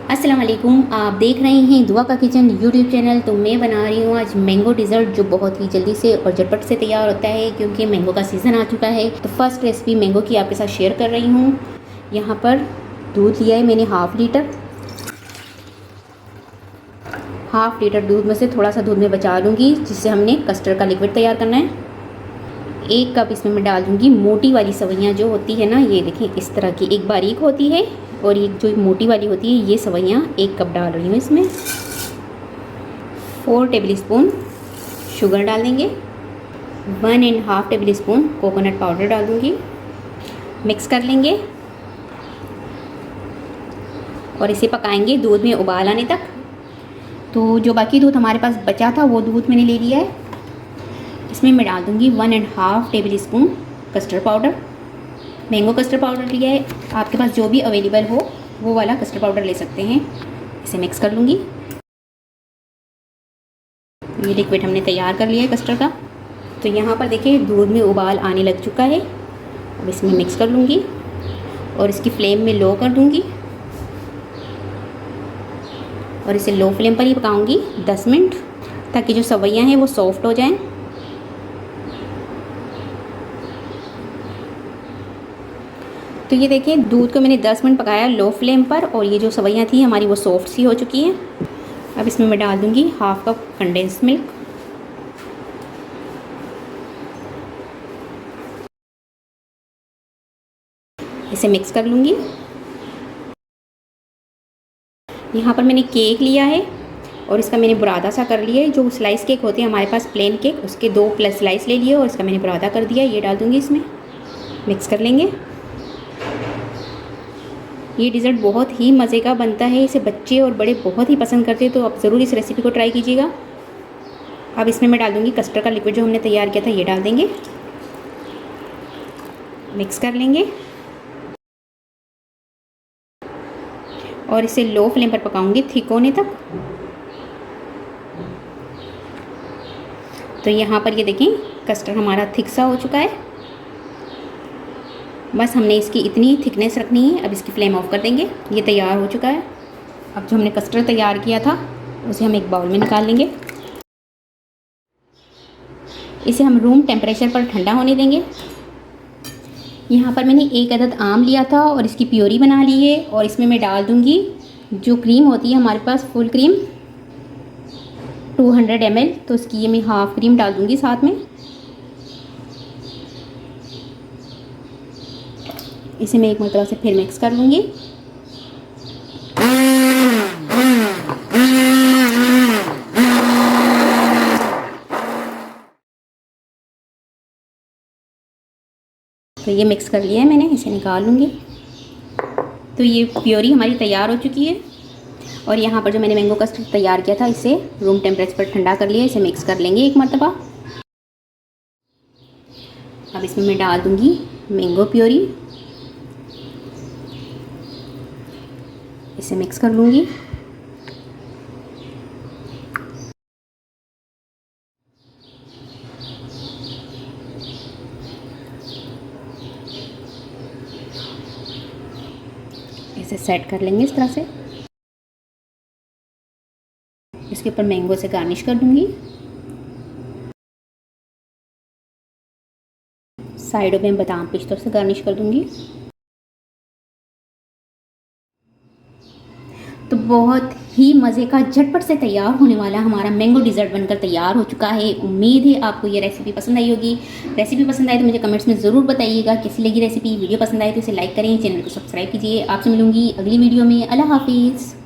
अस्सलाम वालेकुम। आप देख रहे हैं दुआ का किचन यूट्यूब चैनल। तो मैं बना रही हूँ आज मैंगो डिज़र्ट, जो बहुत ही जल्दी से और झटपट से तैयार होता है क्योंकि मैंगो का सीज़न आ चुका है। तो फर्स्ट रेसिपी मैंगो की आपके साथ शेयर कर रही हूँ। यहाँ पर दूध लिया है मैंने हाफ़ लीटर दूध में से थोड़ा सा दूध में बचा लूँगी, जिससे हमने कस्टर्ड का लिक्विड तैयार करना है। 1 कप इसमें मैं डाल दूँगी मोटी वाली सवैयाँ जो होती है ना, ये देखिए इस तरह की, एक बारीक होती है और एक जो मोटी वाली होती है, ये सवैयाँ 1 कप डाल रही हूँ इसमें। 4 टेबल स्पून शुगर डाल देंगे। 1.5 टेबल स्पून कोकोनट पाउडर डाल दूँगी। मिक्स कर लेंगे और इसे पकाएंगे दूध में उबाल आने तक। तो जो बाकी दूध हमारे पास बचा था वो दूध मैंने ले लिया है। इसमें मैं डाल दूँगी 1.5 table spoon custard powder. Mango custard powder लिया है, आपके पास जो भी अवेलेबल हो वो वाला कस्टर्ड पाउडर ले सकते हैं। इसे मिक्स कर लूँगी। ये लिक्विड हमने तैयार कर लिया है कस्टर्ड का। तो यहाँ पर देखिए दूध में उबाल आने लग चुका है। अब इसमें मिक्स कर लूँगी और इसकी फ्लेम में लो कर दूँगी और इसे लो फ्लेम पर ही पकाऊँगी 10 मिनट, ताकि जो सवैयाँ हैं वो सॉफ्ट हो जाएं। तो ये देखिए दूध को मैंने 10 मिनट पकाया लो फ्लेम पर और ये जो सवैयाँ थी हमारी वो सॉफ्ट सी हो चुकी हैं। अब इसमें मैं डाल दूँगी हाफ़ कप कंडेंस मिल्क। इसे मिक्स कर लूँगी। यहाँ पर मैंने केक लिया है और इसका मैंने बुरादा सा कर लिया है। जो स्लाइस केक होते हैं हमारे पास प्लेन केक, उसके 2 प्लस स्लाइस ले लिए और इसका मैंने बुरादा कर दिया। ये डाल दूँगी इसमें, मिक्स कर लेंगे। ये डिज़र्ट बहुत ही मज़े का बनता है, इसे बच्चे और बड़े बहुत ही पसंद करते हैं। तो आप ज़रूर इस रेसिपी को ट्राई कीजिएगा। अब इसमें मैं डाल दूँगी कस्टर्ड का लिक्विड जो हमने तैयार किया था, ये डाल देंगे। मिक्स कर लेंगे और इसे लो फ्लेम पर पकाऊंगी थिक होने तक। तो यहाँ पर ये देखें कस्टर्ड हमारा थिक सा हो चुका है। बस हमने इसकी इतनी थिकनेस रखनी है। अब इसकी फ्लेम ऑफ कर देंगे। ये तैयार हो चुका है। अब जो हमने कस्टर्ड तैयार किया था उसे हम एक बाउल में निकाल लेंगे। इसे हम रूम टेम्परेचर पर ठंडा होने देंगे। यहाँ पर मैंने 1 अदद आम लिया था और इसकी प्योरी बना ली है और इसमें मैं डाल दूँगी जो क्रीम होती है हमारे पास, फुल क्रीम 200 ml। तो इसकी ये मैं हाफ़ क्रीम डाल दूँगी साथ में। इसे मैं एक मरतबा से फिर मिक्स कर लूँगी। तो ये मिक्स कर लिया है मैंने, इसे निकाल लूँगी। तो ये प्योरी हमारी तैयार हो चुकी है और यहाँ पर जो मैंने मैंगो कस्टर्ड तैयार किया था इसे रूम टेम्परेचर पर ठंडा कर लिया। इसे मिक्स कर लेंगे एक मरतबा। अब इसमें मैं डाल दूँगी मैंगो प्योरी। इसे मिक्स कर लूँगी। इसे सेट कर लेंगे इस तरह से। इसके ऊपर मैंगो से गार्निश कर दूँगी। साइडों में बादाम पिस्तों से गार्निश कर दूँगी। तो बहुत ही मज़े का झटपट से तैयार होने वाला हमारा मैंगो डिज़र्ट बनकर तैयार हो चुका है। उम्मीद है आपको ये रेसिपी पसंद आई होगी। रेसिपी पसंद आए तो मुझे कमेंट्स में ज़रूर बताइएगा कैसी लगी रेसिपी। वीडियो पसंद आए तो इसे लाइक करें, चैनल को सब्सक्राइब कीजिए। आपसे मिलूंगी अगली वीडियो में। अल्लाह हाफिज़।